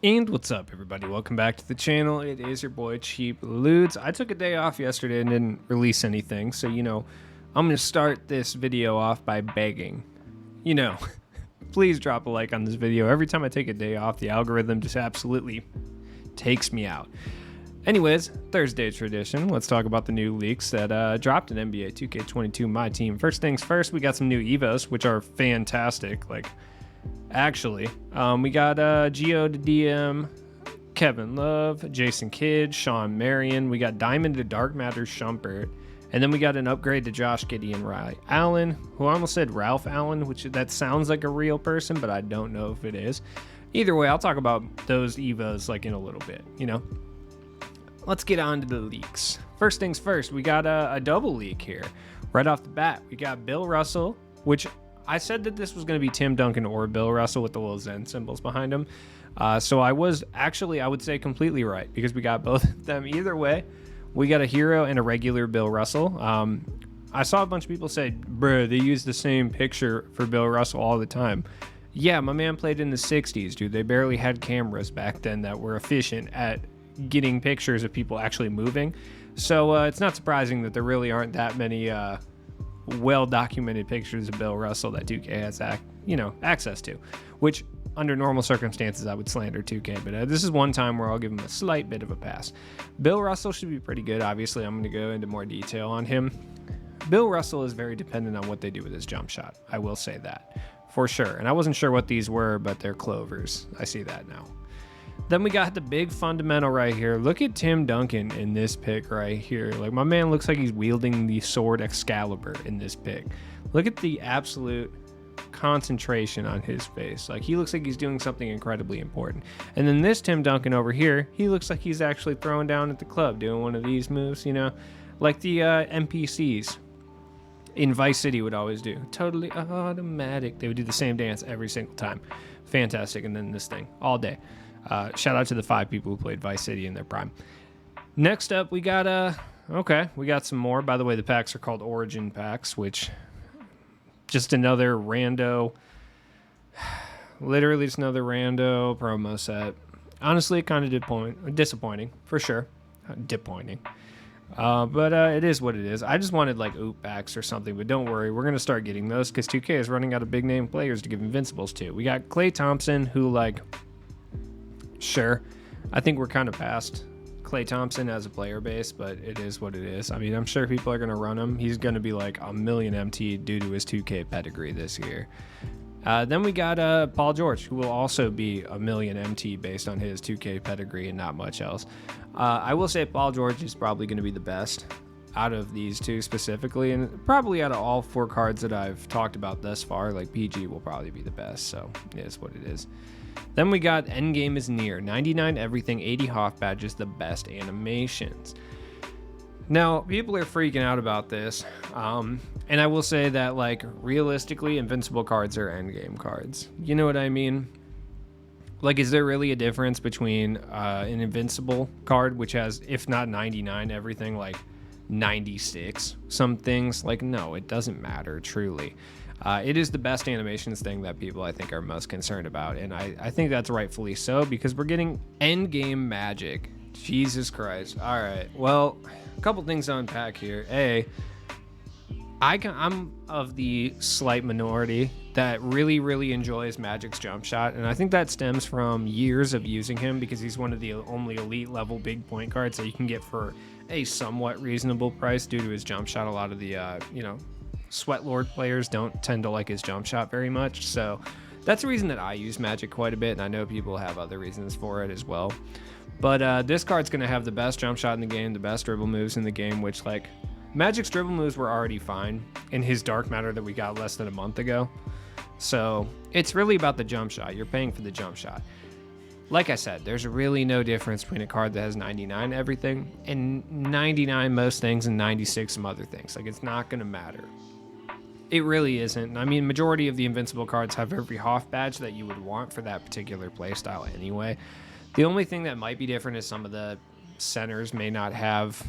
And what's up, everybody? Welcome back to the channel. It is your boy Cheap Ludes. I took a day off yesterday and didn't release anything, so I'm gonna start this video off by begging. Please drop a like on this video. Every time I take a day off, the algorithm just absolutely takes me out. Anyways, Thursday tradition. Let's talk about the new leaks that dropped in NBA 2K22 My Team. First things first, we got some new Evos, which are fantastic. Actually, we got Geo to DM, Kevin Love, Jason Kidd, Sean Marion. We got Diamond to Dark Matter Shumpert. And then we got an upgrade to Josh Giddey and Riley Allen, who I almost said Ralph Allen, which that sounds like a real person, but I don't know if it is. Either way, I'll talk about those Evos in a little bit, Let's get on to the leaks. First things first, we got a double leak here. Right off the bat, we got Bill Russell, which I said that this was going to be Tim Duncan or Bill Russell with the little Zen symbols behind him. So I was actually, I would say, completely right because we got both of them. Either way, we got a hero and a regular Bill Russell. I saw a bunch of people say, bruh, they use the same picture for Bill Russell all the time. Yeah, my man played in the 60s, dude. They barely had cameras back then that were efficient at getting pictures of people actually moving. So it's not surprising that there really aren't that many well-documented pictures of Bill Russell that 2K has access to, which under normal circumstances I would slander 2K, but this is one time where I'll give him a slight bit of a pass. Bill Russell should be pretty good. Obviously, I'm going to go into more detail on him. Bill Russell is very dependent on what they do with his jump shot. I will say that for sure. And I wasn't sure what these were, but they're clovers. I see that now. Then we got the big fundamental right here. Look at Tim Duncan in this pick right here. My man looks like he's wielding the sword Excalibur in this pick. Look at the absolute concentration on his face. He looks like he's doing something incredibly important. And then this Tim Duncan over here, he looks like he's actually throwing down at the club, doing one of these moves, like the NPCs in Vice City would always do. Totally automatic. They would do the same dance every single time. Fantastic. And then this thing all day. Shout out to the 5 people who played Vice City in their prime. Next up, we got we got some more. By the way, the packs are called Origin packs, which just another rando, literally just another rando promo set. Honestly, kind of disappointing for sure. Disappointing. But it is what it is. I just wanted OOP packs or something, but don't worry, we're gonna start getting those because 2K is running out of big name players to give Invincibles to. We got Klay Thompson, who sure, I think we're kind of past Klay Thompson as a player base, but it is what it is. I mean, I'm sure people are going to run him. He's going to be a million MT due to his 2K pedigree this year. Then we got Paul George, who will also be a million MT based on his 2K pedigree and not much else. I will say Paul George is probably going to be the best out of these two specifically, and probably out of all 4 cards that I've talked about thus far, PG will probably be the best, so it is what it is. Then we got Endgame is near. 99 everything, 80 Hoff badges, the best animations. Now, people are freaking out about this. And I will say that, realistically, Invincible cards are Endgame cards. You know what I mean? Is there really a difference between an Invincible card, which has, if not 99 everything, 96 some things? No, it doesn't matter, truly. It is the best animations thing that people, I think, are most concerned about. And I think that's rightfully so because we're getting endgame magic. Jesus Christ. All right. Well, a couple things to unpack here. I'm of the slight minority that really, really enjoys Magic's jump shot. And I think that stems from years of using him because he's one of the only elite level big point cards that you can get for a somewhat reasonable price due to his jump shot. A lot of the, Sweat Lord players don't tend to like his jump shot very much, so that's the reason that I use Magic quite a bit, and I know people have other reasons for it as well. But this card's going to have the best jump shot in the game, the best dribble moves in the game, which Magic's dribble moves were already fine in his Dark Matter that we got less than a month ago. So it's really about the jump shot. You're paying for the jump shot. Like I said, there's really no difference between a card that has 99 everything and 99 most things and 96 some other things. It's not going to matter. It really isn't. I mean, majority of the Invincible cards have every Hoff badge that you would want for that particular playstyle anyway. The only thing that might be different is some of the centers may not have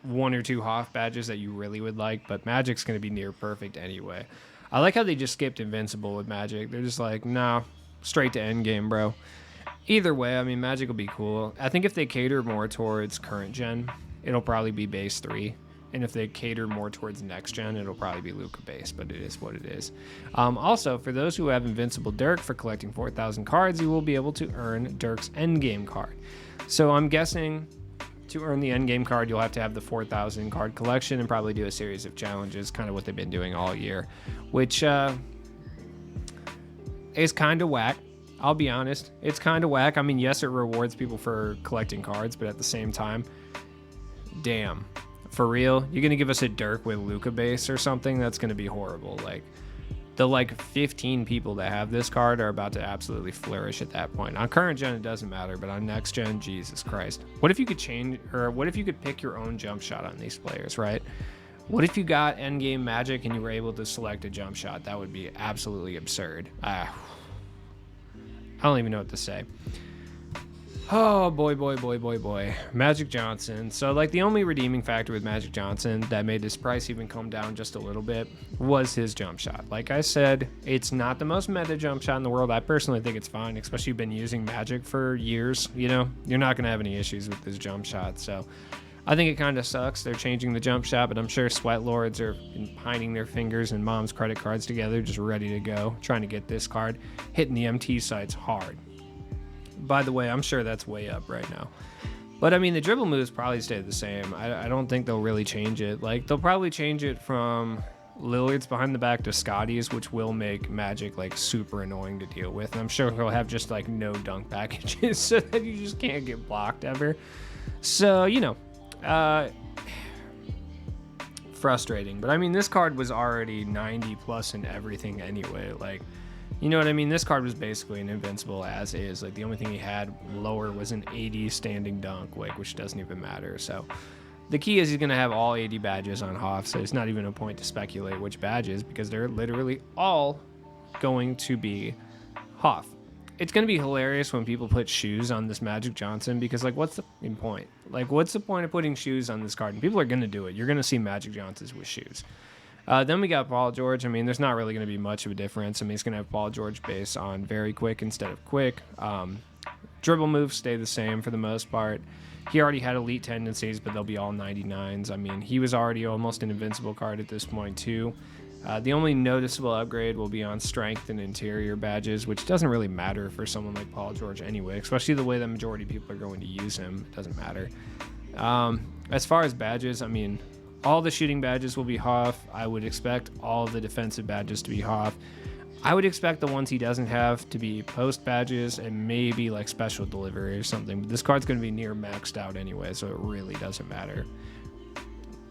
1 or 2 Hoff badges that you really would like, but Magic's going to be near perfect anyway. I like how they just skipped Invincible with Magic. They're just nah, straight to endgame, bro. Either way, I mean, Magic will be cool. I think if they cater more towards current gen, it'll probably be base 3. And if they cater more towards next gen, it'll probably be Luca base, but it is what it is. Also, for those who have Invincible Dirk, for collecting 4,000 cards, you will be able to earn Dirk's endgame card. So I'm guessing to earn the endgame card, you'll have to have the 4,000 card collection and probably do a series of challenges, kind of what they've been doing all year, which is kind of whack. I'll be honest. It's kind of whack. I mean, yes, it rewards people for collecting cards, but at the same time, damn. For real? You're going to give us a Dirk with Luca base or something? That's going to be horrible. Like, the 15 people that have this card are about to absolutely flourish at that point. On current gen, it doesn't matter, but on next gen, Jesus Christ. What if you could change, or what if you could pick your own jump shot on these players, right? What if you got endgame Magic and you were able to select a jump shot? That would be absolutely absurd. I don't even know what to say. Oh, boy. Magic Johnson. So, the only redeeming factor with Magic Johnson that made his price even come down just a little bit was his jump shot. Like I said, it's not the most meta jump shot in the world. I personally think it's fine, especially you've been using Magic for years. You know, you're not going to have any issues with this jump shot. So, I think it kind of sucks. They're changing the jump shot, but I'm sure sweat lords are pining their fingers and mom's credit cards together, just ready to go, trying to get this card, hitting the MT sites hard. By the way, I'm sure that's way up right now. But I mean, the dribble moves probably stay the same. I don't think they'll really change it. They'll probably change it from Lillard's behind the back to Scotty's, which will make Magic super annoying to deal with. And I'm sure he'll have just no dunk packages so that you just can't get blocked ever. So, frustrating. But I mean, this card was already 90 plus in everything anyway. You know what I mean? This card was basically an invincible as is. The only thing he had lower was an 80 standing dunk, which doesn't even matter. So the key is he's going to have all 80 badges on Hoff, so it's not even a point to speculate which badges because they're literally all going to be Hoff. It's going to be hilarious when people put shoes on this Magic Johnson because, what's the point? What's the point of putting shoes on this card? And people are going to do it. You're going to see Magic Johnsons with shoes. Then we got Paul George. I mean, there's not really going to be much of a difference. I mean, he's going to have Paul George base on very quick instead of quick. Dribble moves stay the same for the most part. He already had elite tendencies, but they'll be all 99s. I mean, he was already almost an invincible card at this point, too. The only noticeable upgrade will be on strength and interior badges, which doesn't really matter for someone like Paul George anyway, especially the way the majority of people are going to use him. It doesn't matter. As far as badges, I mean, all the shooting badges will be Hoff. I would expect all the defensive badges to be Hoff. I would expect the ones he doesn't have to be post badges and maybe special delivery or something. But this card's going to be near maxed out anyway, so it really doesn't matter.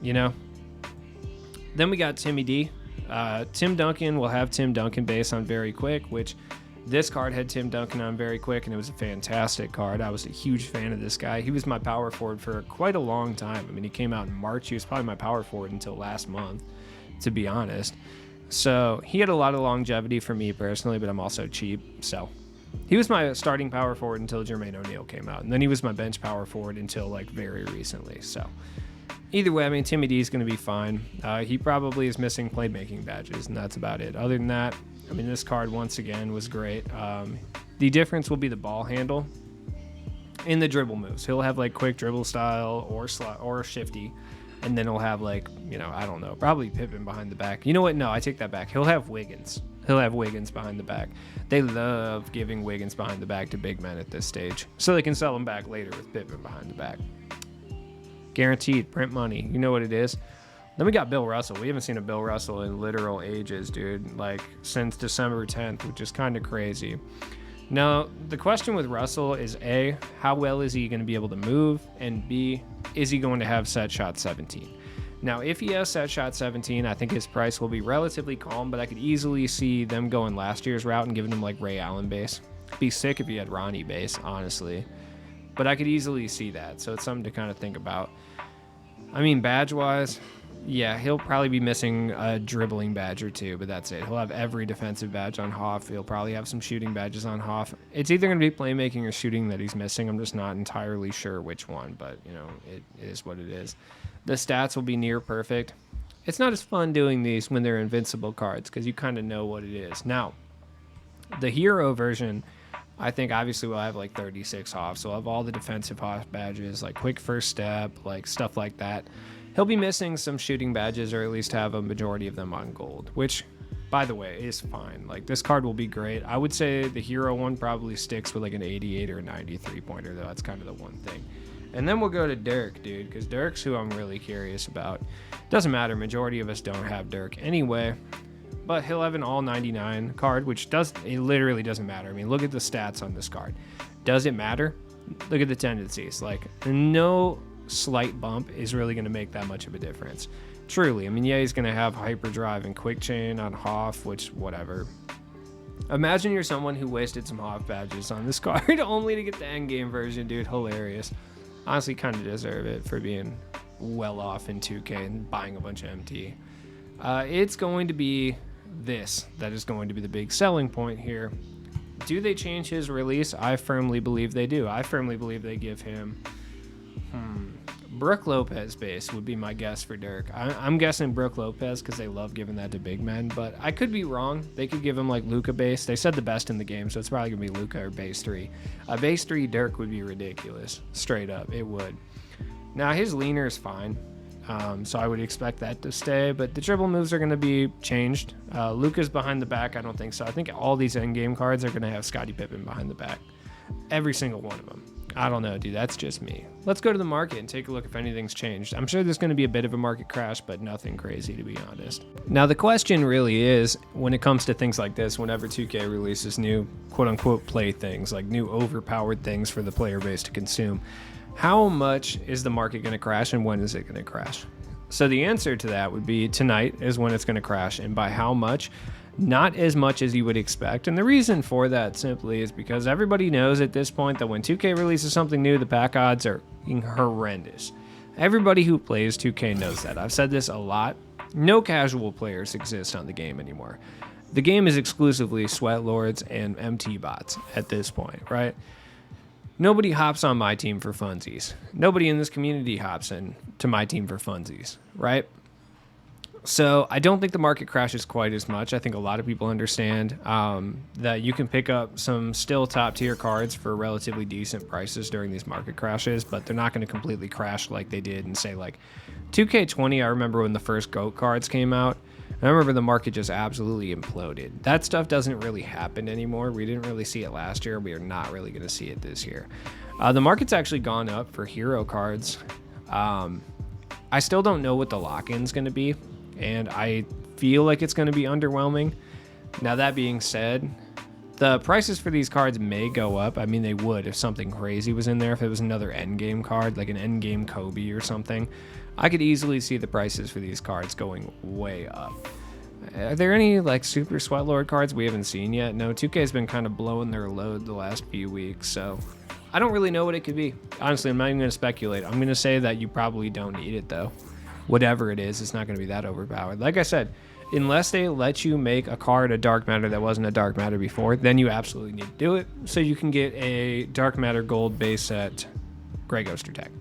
Then we got Timmy D. Tim Duncan will have Tim Duncan base on very quick, which this card had Tim Duncan on very quick, and it was a fantastic card. I was a huge fan of this guy. He was my power forward for quite a long time. I mean, he came out in March. He was probably my power forward until last month, to be honest. So he had a lot of longevity for me personally, but I'm also cheap. So he was my starting power forward until Jermaine O'Neal came out, and then he was my bench power forward until very recently. So either way, I mean, Timmy D is going to be fine. He probably is missing playmaking badges, and that's about it. Other than that, I mean, this card, once again, was great. The difference will be the ball handle in the dribble moves. He'll have, quick dribble style or shifty, and then he'll have, I don't know, probably Pippen behind the back. You know what? No, I take that back. He'll have Wiggins. He'll have Wiggins behind the back. They love giving Wiggins behind the back to big men at this stage, so they can sell him back later with Pippen behind the back. Guaranteed, print money. You know what it is. Then we got Bill Russell. We haven't seen a Bill Russell in literal ages, dude. Since December 10th, which is kind of crazy. Now, the question with Russell is A, how well is he going to be able to move? And B, is he going to have set shot 17? Now, if he has set shot 17, I think his price will be relatively calm, but I could easily see them going last year's route and giving him Ray Allen base. Be sick if he had Ronnie base, honestly. But I could easily see that, so it's something to kind of think about. I mean, badge-wise, yeah, he'll probably be missing a dribbling badge or two, but that's it. He'll have every defensive badge on Hoff. He'll probably have some shooting badges on Hoff. It's either going to be playmaking or shooting that he's missing. I'm just not entirely sure which one, but, it is what it is. The stats will be near perfect. It's not as fun doing these when they're invincible cards because you kind of know what it is. Now, the hero version, I think obviously we'll have like 36 Hoffs. We'll have all the defensive Hoff badges, like quick first step, like stuff like that. He'll be missing some shooting badges, or at least have a majority of them on gold, which, by the way, is fine. Like, this card will be great. I would say the hero one probably sticks with like an 88 or 93 pointer, though. That's kind of the one thing. And then we'll go to Dirk, dude, because Dirk's who I'm really curious about. Doesn't matter. Majority of us don't have Dirk anyway. But he'll have an all 99 card, which it literally doesn't matter. I mean, look at the stats on this card. Does it matter? Look at the tendencies. Like, no slight bump is really going to make that much of a difference. Truly. I mean, yeah, he's going to have hyperdrive and quick chain on Hoff, which, whatever. Imagine you're someone who wasted some Hoff badges on this card only to get the endgame version, dude. Hilarious. Honestly, kind of deserve it for being well off in 2K and buying a bunch of MT. It's going to be this that is going to be the big selling point here. Do they change his release? I firmly believe they do. I firmly believe they give him Brook Lopez base would be my guess for Dirk. I'm guessing Brook Lopez because they love giving that to big men, but I could be wrong. They could give him like Luka base. They said the best in the game, so it's probably gonna be Luka or base 3. Base 3 Dirk would be ridiculous. Straight up, it would. Now his leaner is fine. So I would expect that to stay, but the dribble moves are going to be changed. Luka's behind the back. I don't think so. I think all these endgame cards are going to have Scottie Pippen behind the back. Every single one of them. I don't know, dude. That's just me. Let's go to the market and take a look if anything's changed. I'm sure there's going to be a bit of a market crash, but nothing crazy, to be honest. Now, the question really is, when it comes to things like this, whenever 2K releases new quote-unquote play things, like new overpowered things for the player base to consume, how much is the market going to crash and when is it going to crash? So the answer to that would be tonight is when it's going to crash. And by how much? Not as much as you would expect. And the reason for that simply is because everybody knows at this point that when 2K releases something new, the pack odds are horrendous. Everybody who plays 2K knows that. I've said this a lot. No casual players exist on the game anymore. The game is exclusively sweat lords and MT bots at this point, right? Nobody hops on my team for funsies. Nobody in this community hops in to my team for funsies, right? So I don't think the market crashes quite as much. I think a lot of people understand that you can pick up some still top tier cards for relatively decent prices during these market crashes, but they're not going to completely crash like they did in, say, like 2K20. I remember when the first GOAT cards came out. I remember the market just absolutely imploded. That stuff doesn't really happen anymore. We didn't really see it last year. We are not really going to see it this year. The market's actually gone up for hero cards. I still don't know what the lock-in's going to be, and I feel like it's going to be underwhelming. Now, that being said, the prices for these cards may go up. I mean, they would if something crazy was in there. If it was another endgame card, like an endgame Kobe or something, I could easily see the prices for these cards going way up. Are there any like super sweat lord cards we haven't seen yet? No, 2K's been kind of blowing their load the last few weeks, so I don't really know what it could be. Honestly, I'm not even going to speculate. I'm going to say that you probably don't need it, though. Whatever it is, it's not going to be that overpowered. Like I said, unless they let you make a card a dark matter that wasn't a dark matter before, then you absolutely need to do it so you can get a dark matter gold base set Grey Ghoster tech.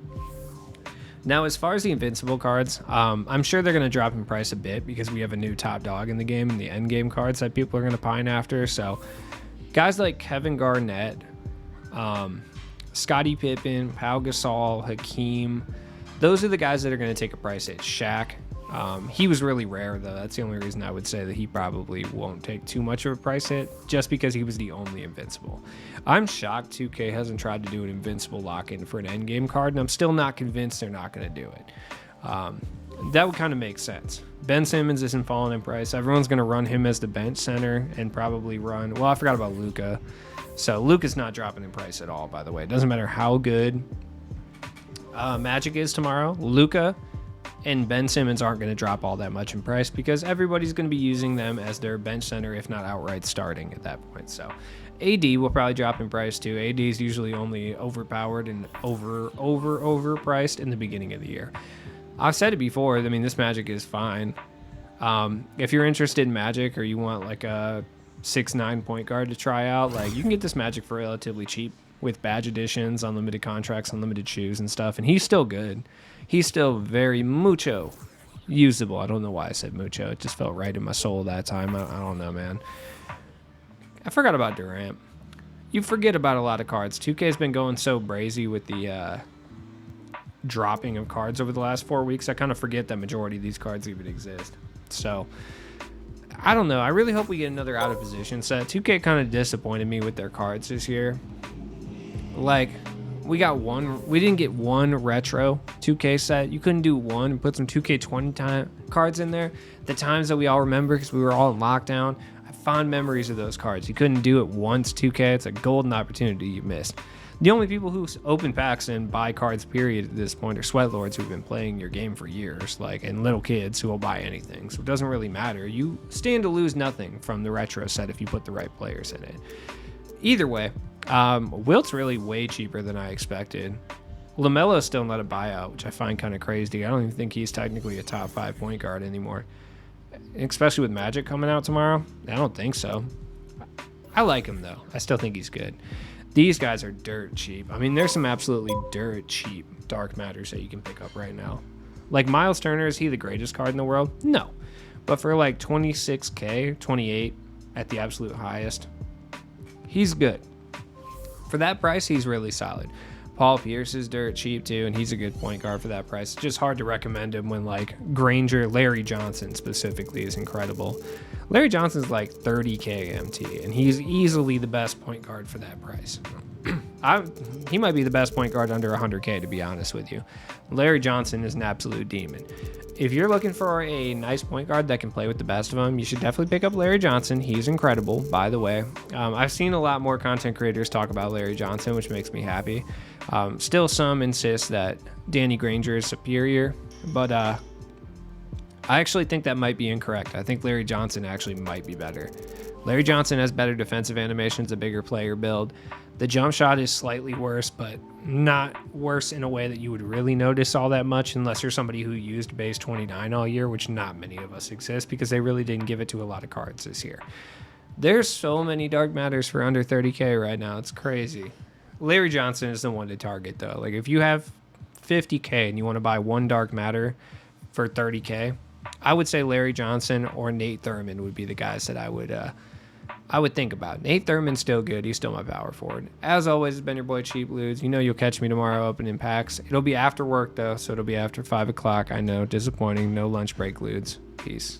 Now, as far as the Invincible cards, I'm sure they're going to drop in price a bit because we have a new top dog in the game and the endgame cards that people are going to pine after. So guys like Kevin Garnett, Scottie Pippen, Pau Gasol, Hakeem, those are the guys that are going to take a price hit. Shaq, he was really rare, though. That's the only reason I would say that he probably won't take too much of a price hit, just because he was the only Invincible. I'm shocked 2K hasn't tried to do an Invincible lock-in for an endgame card, and I'm still not convinced they're not going to do it. That would kind of make sense. Ben Simmons isn't falling in price. Everyone's going to run him as the bench center and probably run... Well, I forgot about Luka. So Luka's not dropping in price at all, by the way. It doesn't matter how good Magic is tomorrow. Luka and Ben Simmons aren't going to drop all that much in price because everybody's going to be using them as their bench center, if not outright starting at that point. So AD will probably drop in price too. AD is usually only overpowered and overpriced in the beginning of the year. I've said it before. I mean, this Magic is fine. If you're interested in Magic or you want like a 6'9" point guard to try out, like you can get this Magic for relatively cheap with badge editions, unlimited contracts, unlimited shoes and stuff. And he's still good. He's still very mucho usable. I don't know why I said mucho. It just felt right in my soul that time. I don't know, man. I forgot about Durant. you forget about a lot of cards. 2K's been going so brazy with the dropping of cards over the last 4 weeks. I kind of forget that majority of these cards even exist. So I don't know. I really hope we get another out of position set. 2K kind of disappointed me with their cards this year. Like, we didn't get one retro 2K set. You couldn't do one and put some 2K20 cards in there. The times that we all remember because we were all in lockdown. I have fond memories of those cards. You couldn't do it once, 2K. It's a golden opportunity you missed. The only people who open packs and buy cards, period, at this point are sweatlords who've been playing your game for years, and little kids who will buy anything. So it doesn't really matter. You stand to lose nothing from the retro set if you put the right players in it. Either way, Wilt's really way cheaper than I expected. LaMelo's still not a buyout, which I find kind of crazy. I don't even think he's technically a top 5 point guard anymore, especially with Magic coming out tomorrow. I don't think so. I like him, though. I still think he's good. These guys are dirt cheap. I mean, there's some absolutely dirt cheap dark matters that you can pick up right now. Like Miles Turner, is he the greatest card in the world? No. But for like 26K, 28 at the absolute highest, he's good. For that price, he's really solid. Paul Pierce is dirt cheap too, and he's a good point guard for that price. It's just hard to recommend him when like Larry Johnson specifically is incredible. Larry Johnson's like 30K MT, and he's easily the best point guard for that price. He might be the best point guard under 100K, to be honest with you. Larry Johnson is an absolute demon. If you're looking for a nice point guard that can play with the best of them, you should definitely pick up Larry Johnson. He's incredible, by the way. I've seen a lot more content creators talk about Larry Johnson, which makes me happy. Still some insist that Danny Granger is superior, but I actually think that might be incorrect. I think Larry Johnson actually might be better. Larry Johnson has better defensive animations, a bigger player build. The jump shot is slightly worse, but not worse in a way that you would really notice all that much unless you're somebody who used base 29 all year, which not many of us exist because they really didn't give it to a lot of cards this year. There's so many dark matters for under 30K right now. It's crazy. Larry Johnson is the one to target, though. Like, if you have 50K and you want to buy one dark matter for 30K, I would say Larry Johnson or Nate Thurman would be the guys that I would think about. Nate Thurman's still good. He's still my power forward. As always, it's been your boy Cheap Ludes. You know you'll catch me tomorrow opening packs. It'll be after work, though, so it'll be after 5 o'clock. I know, disappointing. No lunch break, Ludes. Peace.